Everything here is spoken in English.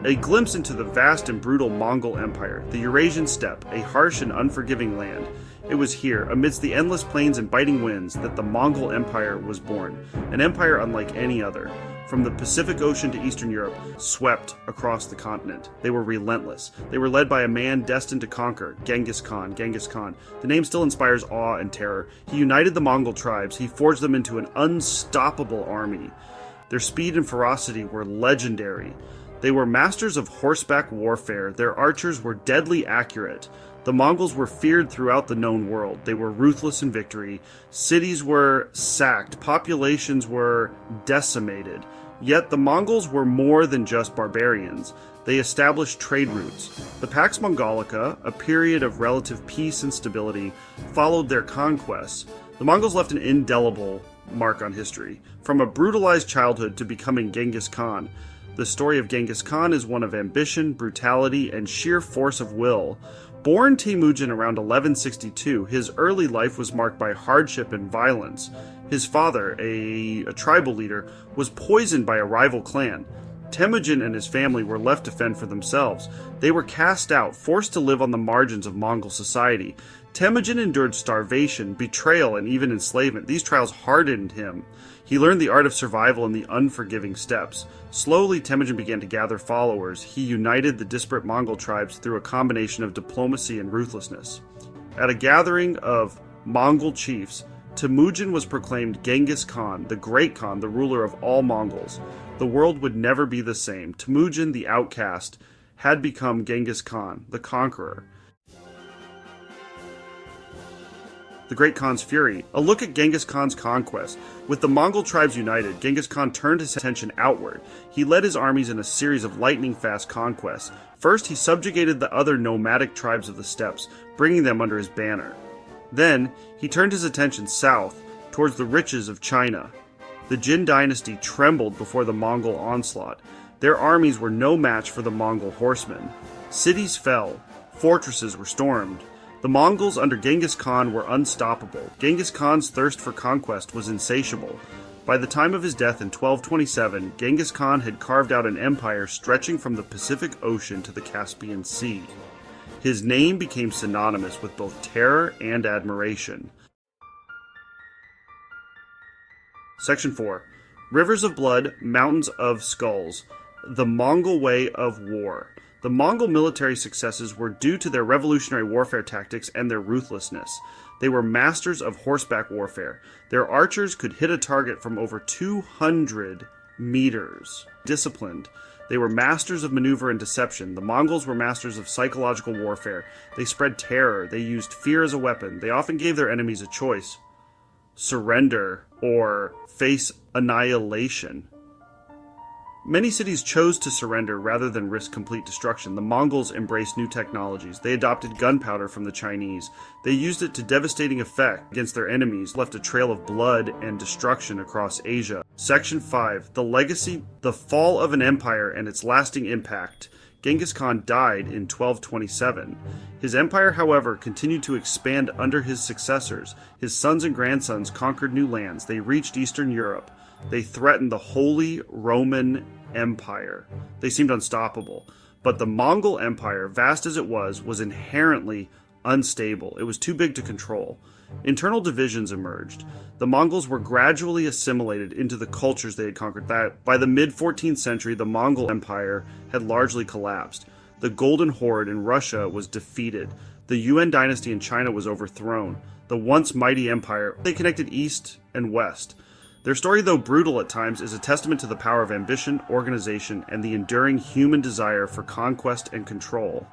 A glimpse into the vast and brutal Mongol Empire, the Eurasian steppe, a harsh and unforgiving land. It was here, amidst the endless plains and biting winds, that the Mongol Empire was born, an empire unlike any other. From the Pacific Ocean to Eastern Europe, swept across the continent. They were relentless. They were led by a man destined to conquer, Genghis Khan. Genghis Khan. The name still inspires awe and terror. He united the Mongol tribes. He forged them into an unstoppable army. Their speed and ferocity were legendary. They were masters of horseback warfare. Their archers were deadly accurate. The Mongols were feared throughout the known world. They were ruthless in victory. Cities were sacked. Populations were decimated. Yet the Mongols were more than just barbarians. They established trade routes. The Pax Mongolica, a period of relative peace and stability, followed their conquests. The Mongols left an indelible mark on history. From a brutalized childhood to becoming Genghis Khan, the story of Genghis Khan is one of ambition, brutality, and sheer force of will. Born Temujin around 1162, his early life was marked by hardship and violence. His father, a tribal leader, was poisoned by a rival clan. Temujin and his family were left to fend for themselves. They were cast out, forced to live on the margins of Mongol society. Temujin endured starvation, betrayal, and even enslavement. These trials hardened him. He learned the art of survival in the unforgiving steppes. Slowly, Temujin began to gather followers. He united the disparate Mongol tribes through a combination of diplomacy and ruthlessness. At a gathering of Mongol chiefs, Temujin was proclaimed Genghis Khan, the Great Khan, the ruler of all Mongols. The world would never be the same. Temujin, the outcast, had become Genghis Khan, the conqueror. The Great Khan's fury. A look at Genghis Khan's conquest. With the Mongol tribes united, Genghis Khan turned his attention outward. He led his armies in a series of lightning-fast conquests. First, he subjugated the other nomadic tribes of the steppes, bringing them under his banner. Then, he turned his attention south, towards the riches of China. The Jin dynasty trembled before the Mongol onslaught. Their armies were no match for the Mongol horsemen. Cities fell. Fortresses were stormed. The Mongols under Genghis Khan were unstoppable. Genghis Khan's thirst for conquest was insatiable. By the time of his death in 1227, Genghis Khan had carved out an empire stretching from the Pacific Ocean to the Caspian Sea. His name became synonymous with both terror and admiration. Section 4. Rivers of Blood, Mountains of Skulls. The Mongol Way of War. The Mongol military successes were due to their revolutionary warfare tactics and their ruthlessness. They were masters of horseback warfare. Their archers could hit a target from over 200 meters. Disciplined. They were masters of maneuver and deception. The Mongols were masters of psychological warfare. They spread terror. They used fear as a weapon. They often gave their enemies a choice: surrender or face annihilation. Many cities chose to surrender rather than risk complete destruction. The Mongols embraced new technologies. They adopted gunpowder from the Chinese. They used it to devastating effect against their enemies, left a trail of blood and destruction across Asia. Section 5. The Legacy, the Fall of an Empire and its Lasting Impact. Genghis Khan died in 1227. His empire, however, continued to expand under his successors. His sons and grandsons conquered new lands. They reached Eastern Europe. They threatened the Holy Roman Empire. They seemed unstoppable. But the Mongol Empire, vast as it was inherently unstable. It was too big to control. Internal divisions emerged. The Mongols were gradually assimilated into the cultures they had conquered. By the mid-14th century, the Mongol Empire had largely collapsed. The Golden Horde in Russia was defeated. The Yuan dynasty in China was overthrown. The once mighty empire, they connected east and west. Their story, though brutal at times, is a testament to the power of ambition, organization, and the enduring human desire for conquest and control.